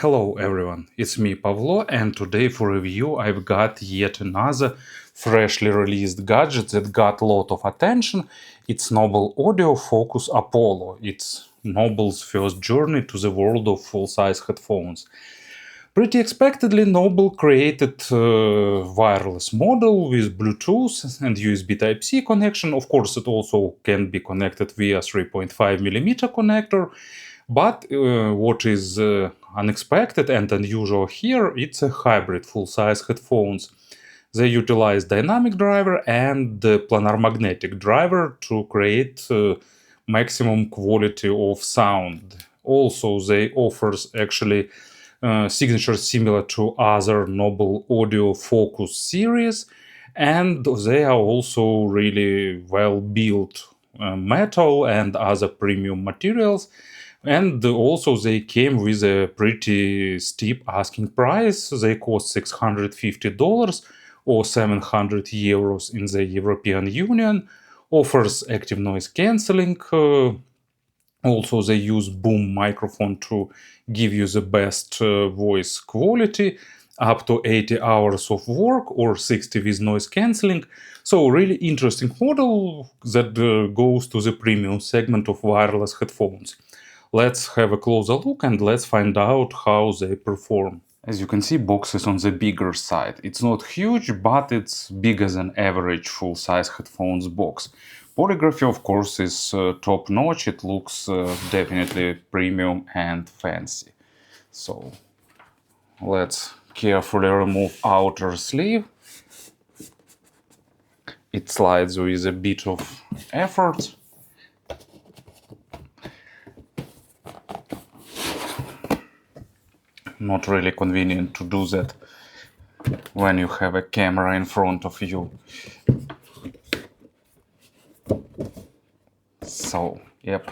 Hello everyone, it's me Pavlo, and today for review I've got yet another freshly released gadget that got a lot of attention. It's Noble Audio FoKus Apollo. It's Noble's first journey to the world of full-size headphones. Pretty expectedly, Noble created a wireless model with Bluetooth and USB Type-C connection. Of course, it also can be connected via 3.5mm connector. But what is unexpected and unusual here, it's a hybrid full-size headphones. They utilize dynamic driver and planar magnetic driver to create maximum quality of sound. Also, they offers actually signatures similar to other Noble Audio FoKus series, and they are also really well built metal and other premium materials. And also they came with a pretty steep asking price. They cost $650 or 700 euros in the European Union. Offers active noise cancelling. Also they use boom microphone to give you the best voice quality, up to 80 hours of work or 60 with noise cancelling. So really interesting model that goes to the premium segment of wireless headphones. Let's have a closer look and let's find out how they perform. As you can see, box is on the bigger side. It's not huge, but it's bigger than average full-size headphones box. Polygraphy, of course, is top-notch. It looks definitely premium and fancy. So let's carefully remove outer sleeve. It slides with a bit of effort. Not really convenient to do that when you have a camera in front of you. So, yep.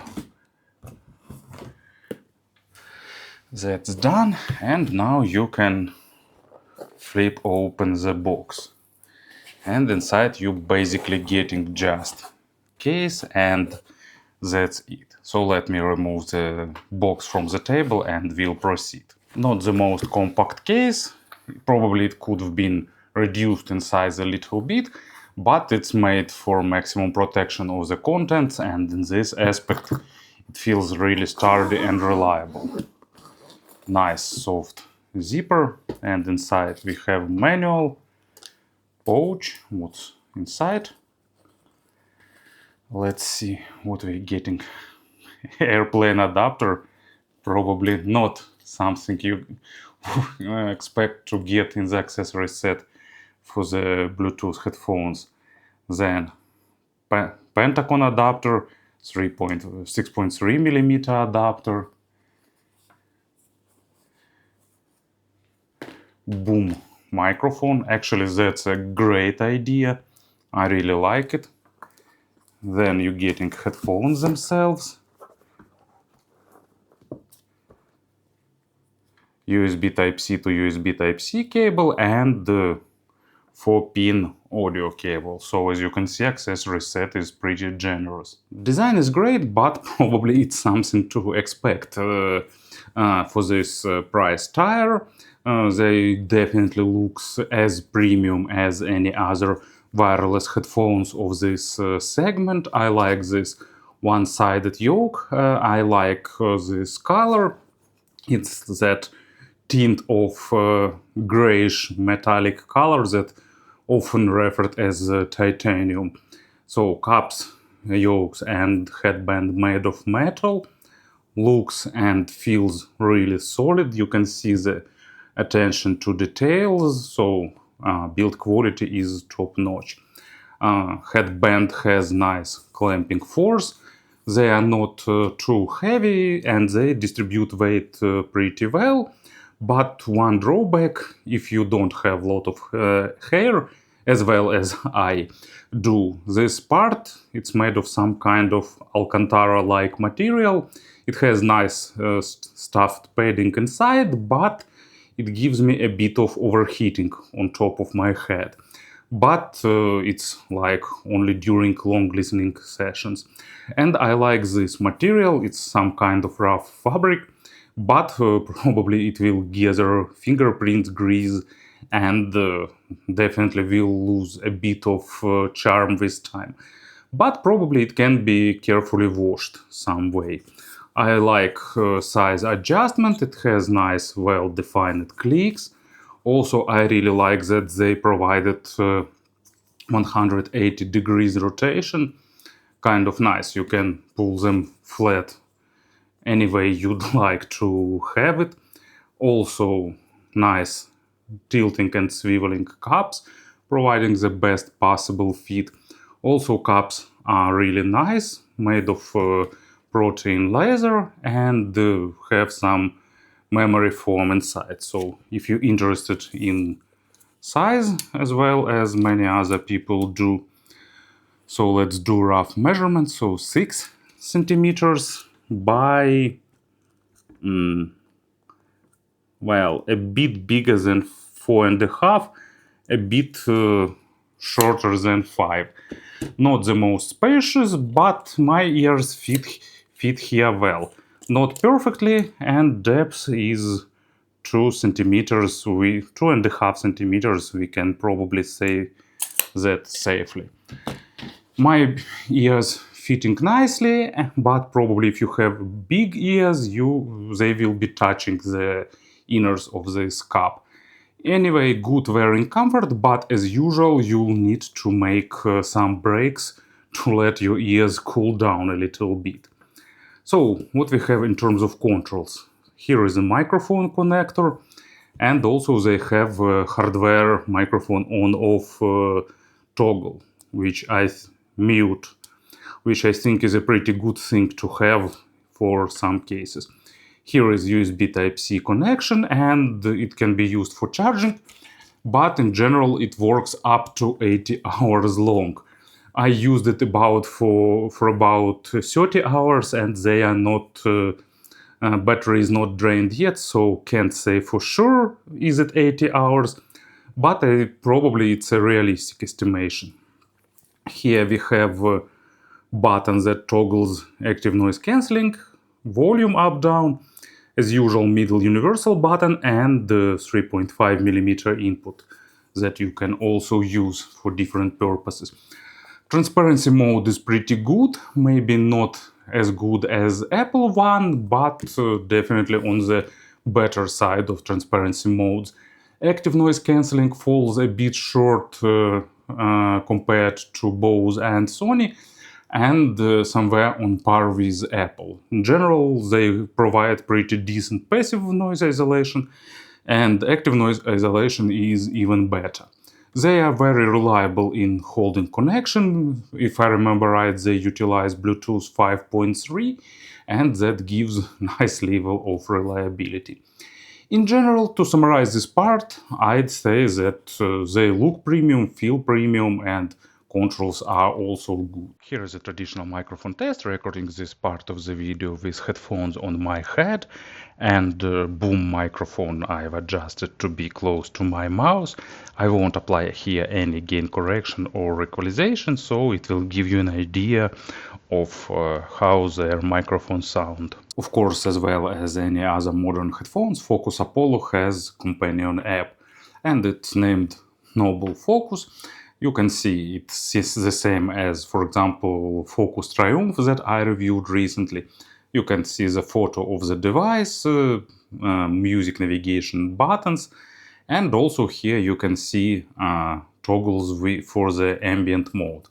That's done, and now you can flip open the box. And inside you basically getting just case, and that's it. So let me remove the box from the table and we'll proceed. Not the most compact case, probably it could have been reduced in size a little bit, but it's made for maximum protection of the contents, and in this aspect it feels really sturdy and reliable. Nice soft zipper, and inside we have manual, pouch, what's inside. Let's see what we're getting. Airplane adapter, probably not something you expect to get in the accessory set for the Bluetooth headphones. Then Pentacon adapter, 6.3mm adapter, boom microphone. Actually, that's a great idea. I really like it. Then you're getting headphones themselves. USB Type-C to USB Type-C cable and the 4-pin audio cable. So as you can see, accessory set is pretty generous. Design is great, but probably it's something to expect for this price tier. They definitely looks as premium as any other wireless headphones of this segment. I like this one-sided yoke. I like this color. It's that tint of grayish metallic color that often referred as titanium. So cups, yokes and headband made of metal. Looks and feels really solid. You can see the attention to details, so build quality is top notch. Headband has nice clamping force. They are not too heavy and they distribute weight pretty well. But one drawback, if you don't have a lot of hair, as well as I do, this part, it's made of some kind of Alcantara-like material. It has nice stuffed padding inside, but it gives me a bit of overheating on top of my head. But it's like only during long listening sessions. And I like this material. It's some kind of rough fabric but probably it will gather fingerprint grease and definitely will lose a bit of charm with time. But probably it can be carefully washed some way. I like size adjustment. It has nice, well-defined clicks. Also, I really like that they provided 180 degrees rotation. Kind of nice. You can pull them flat any way you'd like to have it. Also, nice tilting and swiveling cups, providing the best possible fit. Also, cups are really nice, made of protein laser and have some memory foam inside. So, if you're interested in size as well as many other people do, so let's do rough measurements. So 6 centimeters by well, a bit bigger than 4.5, a bit shorter than 5. Not the most spacious, but my ears fit here well. Not perfectly, and depth is 2 centimeters. 2.5 centimeters. We can probably say that safely. My ears fitting nicely, but probably if you have big ears, they will be touching the inners of this cup. Anyway, good wearing comfort, but as usual, you'll need to make some breaks to let your ears cool down a little bit. So, what we have in terms of controls? Here is a microphone connector, and also they have a hardware microphone on-off toggle, which mute, which I think is a pretty good thing to have for some cases. Here is USB Type-C connection, and it can be used for charging, but in general it works up to 80 hours long. I used it for about 30 hours, and they are not battery is not drained yet, so can't say for sure is it 80 hours, but probably it's a realistic estimation. Here we have a button that toggles active noise cancelling, volume up down, as usual middle universal button, and the 3.5mm input that you can also use for different purposes. Transparency mode is pretty good, maybe not as good as Apple one, but definitely on the better side of transparency modes. Active noise cancelling falls a bit short compared to Bose and Sony, and somewhere on par with Apple. In general, they provide pretty decent passive noise isolation, and active noise isolation is even better. They are very reliable in holding connection. If I remember right, they utilize Bluetooth 5.3, and that gives nice level of reliability. In general, to summarize this part, I'd say that they look premium, feel premium, and controls are also good. Here is a traditional microphone test, recording this part of the video with headphones on my head, and boom microphone I've adjusted to be close to my mouth. I won't apply here any gain correction or equalization, so it will give you an idea of how their microphones sound. Of course, as well as any other modern headphones, FoKus Apollo has companion app, and it's named Noble Focus. You can see it's the same as, for example, FoKus Triumph that I reviewed recently. You can see the photo of the device, music navigation buttons, and also here you can see toggles for the ambient mode.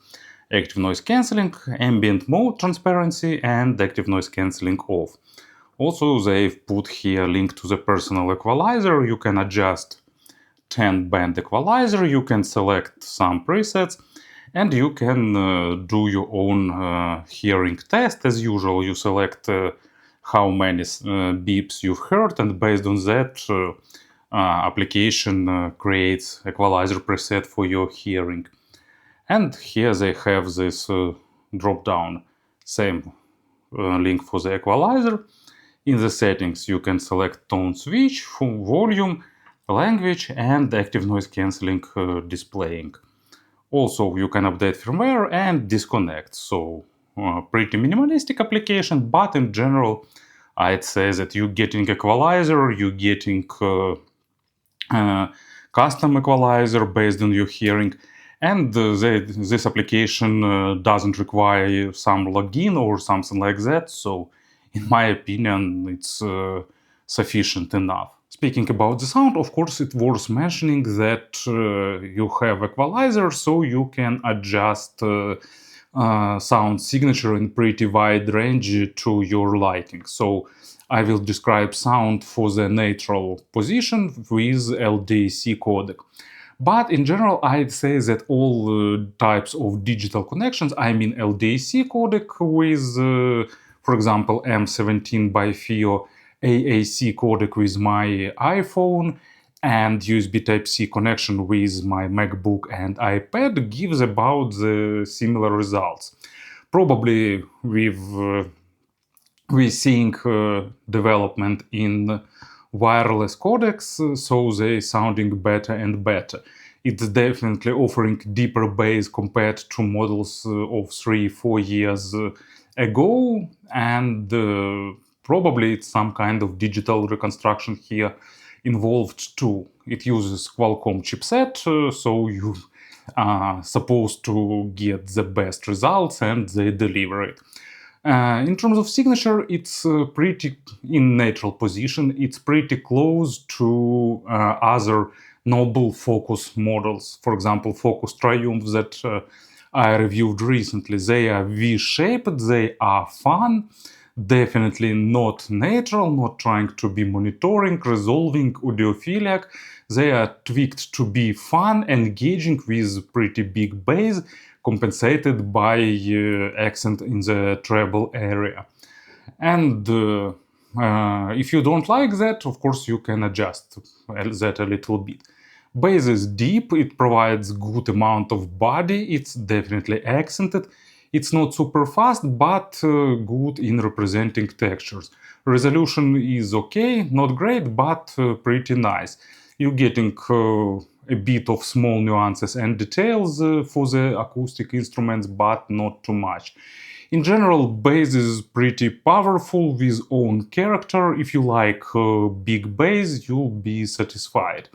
Active noise cancelling, ambient mode transparency, and active noise cancelling off. Also, they've put here a link to the personal equalizer. You can adjust 10-band equalizer, you can select some presets, and you can do your own hearing test. As usual, you select how many beeps you've heard, and based on that, application creates equalizer preset for your hearing. And here they have this drop down, same link for the equalizer. In the settings, you can select tone switch, volume, language, and active noise cancelling displaying. Also, you can update firmware and disconnect. So, pretty minimalistic application, but in general, I'd say that you're getting equalizer, you're getting custom equalizer based on your hearing, and this application doesn't require some login or something like that. So, in my opinion, it's sufficient enough. Speaking about the sound, of course, it's worth mentioning that you have equalizer, so you can adjust sound signature in pretty wide range to your liking. So I will describe sound for the neutral position with LDAC codec. But in general, I'd say that all types of digital connections, I mean LDAC codec with, for example, M17 by FiO, AAC codec with my iPhone, and USB Type-C connection with my MacBook and iPad gives about the similar results. Probably we're seeing development in wireless codecs, so they're sounding better and better. It's definitely offering deeper bass compared to models of 3-4 years ago, and probably it's some kind of digital reconstruction here involved too. It uses Qualcomm chipset, so you are supposed to get the best results, and they deliver it. In terms of signature, it's pretty in natural position. It's pretty close to other noble FoKus models. For example, FoKus Triumph that I reviewed recently. They are V-shaped, they are fun, definitely not natural, not trying to be monitoring, resolving, audiophilic. They are tweaked to be fun, engaging with pretty big bass, compensated by accent in the treble area. And if you don't like that, of course, you can adjust that a little bit. Bass is deep, it provides good amount of body, it's definitely accented. It's not super fast, but good in representing textures. Resolution is okay, not great, but pretty nice. You're getting a bit of small nuances and details for the acoustic instruments, but not too much. In general, bass is pretty powerful with own character. If you like big bass, you'll be satisfied.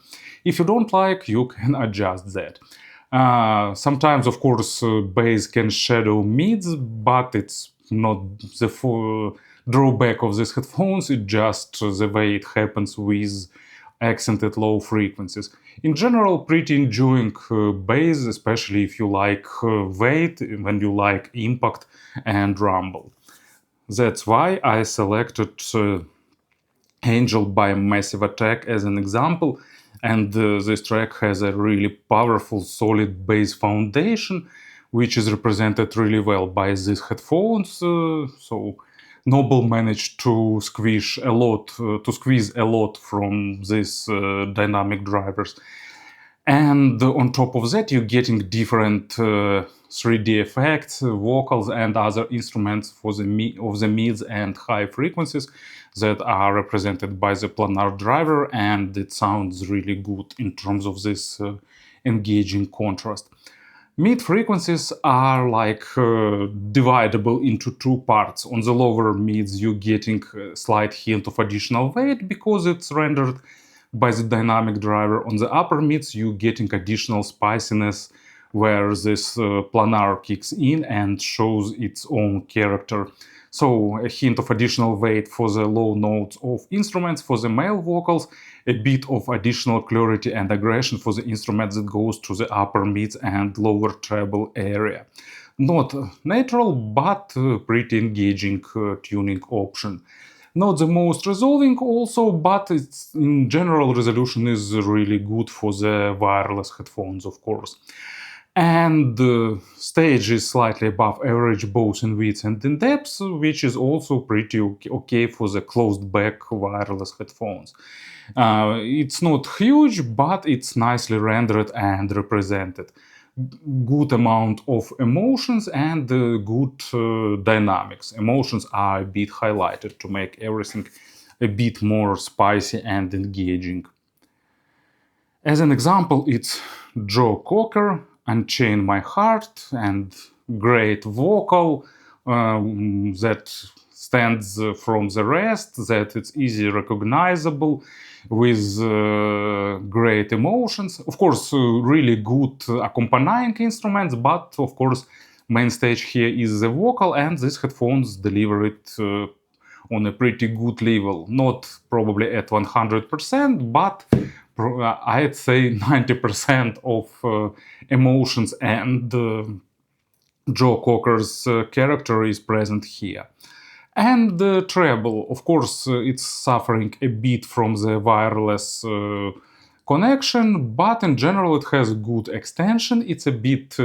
If you don't like, you can adjust that. Sometimes, of course, bass can shadow mids, but it's not the full drawback of these headphones. It's just the way it happens with accented low frequencies. In general, pretty enjoying bass, especially if you like weight, when you like impact and rumble. That's why I selected Angel by Massive Attack as an example, and this track has a really powerful, solid bass foundation, which is represented really well by these headphones. So Noble managed to squeeze a lot from these dynamic drivers. And on top of that, you're getting different 3D effects, vocals, and other instruments for the mids and high frequencies that are represented by the planar driver, and it sounds really good in terms of this engaging contrast. Mid frequencies are like dividable into two parts. On the lower mids, you're getting a slight hint of additional weight because it's rendered by the dynamic driver. On the upper mids, you're getting additional spiciness where this planar kicks in and shows its own character. So a hint of additional weight for the low notes of instruments, for the male vocals, a bit of additional clarity and aggression for the instruments that goes to the upper mids and lower treble area. Not natural, but pretty engaging tuning option. Not the most resolving also, but it's in general resolution is really good for the wireless headphones, of course. And the stage is slightly above average both in width and in depth, which is also pretty okay for the closed back wireless headphones. It's not huge, but it's nicely rendered and represented. Good amount of emotions and good dynamics. Emotions are a bit highlighted to make everything a bit more spicy and engaging. As an example, it's Joe Cocker, Unchain My Heart, and great vocal that stands from the rest, that it's easy recognizable with great emotions. Of course, really good accompanying instruments, but of course, main stage here is the vocal, and these headphones deliver it on a pretty good level. Not probably at 100%, but I'd say 90% of emotions and Joe Cocker's character is present here. And the treble, of course, it's suffering a bit from the wireless connection, but in general it has good extension. It's a bit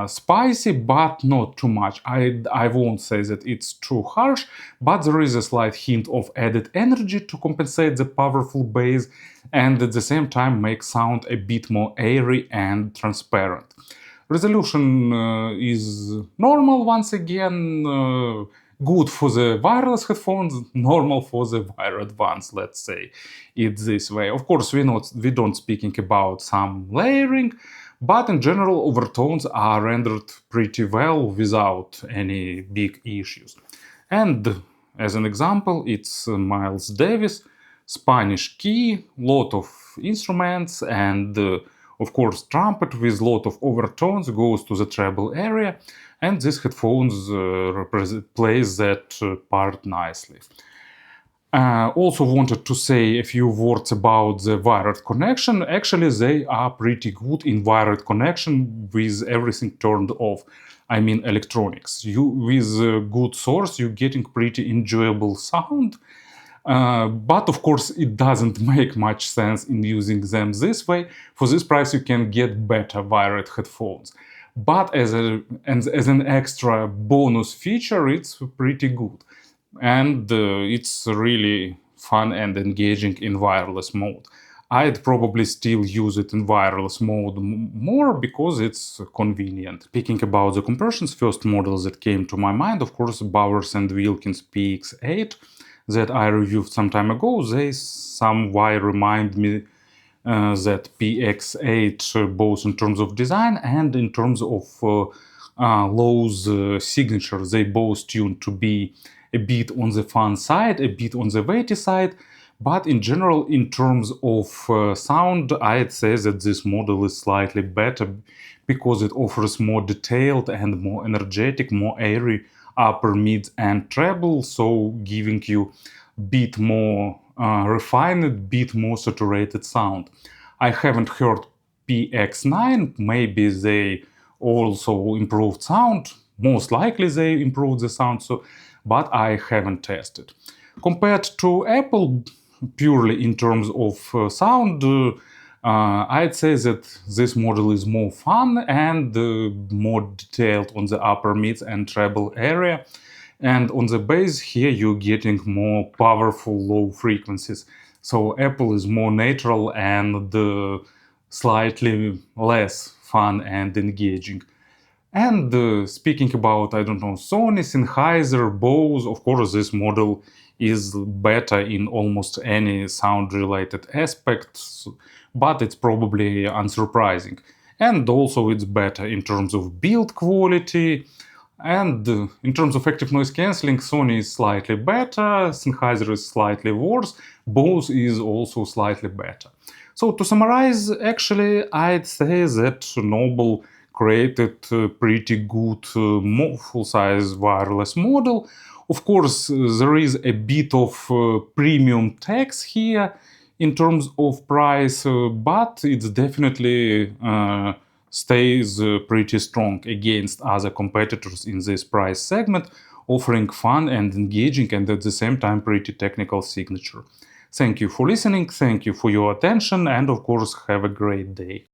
spicy, but not too much. I won't say that it's too harsh, but there is a slight hint of added energy to compensate the powerful bass and at the same time make sound a bit more airy and transparent. Resolution is normal once again, good for the wireless headphones, normal for the wired ones, let's say it this way. Of course, we don't speaking about some layering, but in general overtones are rendered pretty well without any big issues. And as an example, it's Miles Davis, Spanish key, lot of instruments, and of course trumpet with lot of overtones goes to the treble area, and these headphones plays that part nicely. Also wanted to say a few words about the wired connection. Actually, they are pretty good in wired connection with everything turned off. I mean electronics. With a good source, you're getting pretty enjoyable sound. But of course, it doesn't make much sense in using them this way. For this price, you can get better wired headphones. But as an extra bonus feature, it's pretty good. And it's really fun and engaging in wireless mode. I'd probably still use it in wireless mode more because it's convenient. Speaking about the compressions, first models that came to my mind, of course, Bowers & Wilkins PX8 that I reviewed some time ago. They somewhat remind me that PX8 both in terms of design and in terms of Lowe's signature. They both tuned to be a bit on the fun side, a bit on the weighty side, but in general, in terms of sound, I'd say that this model is slightly better because it offers more detailed and more energetic, more airy upper, mid, and treble, so giving you a bit more refined, bit more saturated sound. I haven't heard PX9, maybe they also improved sound, most likely they improved the sound, but I haven't tested. Compared to Apple, purely in terms of sound, I'd say that this model is more fun and more detailed on the upper, mid, and treble area. And on the bass, here you're getting more powerful low frequencies. So Apple is more natural and slightly less fun and engaging. And speaking about, I don't know, Sony, Sennheiser, Bose, of course, this model is better in almost any sound-related aspects, but it's probably unsurprising. And also it's better in terms of build quality, and in terms of active noise cancelling, Sony is slightly better, Sennheiser is slightly worse, Bose is also slightly better. So to summarize, actually, I'd say that Noble created a pretty good full-size wireless model. Of course, there is a bit of premium tax here in terms of price, but it definitely stays pretty strong against other competitors in this price segment, offering fun and engaging and at the same time pretty technical signature. Thank you for listening, thank you for your attention, and of course have a great day.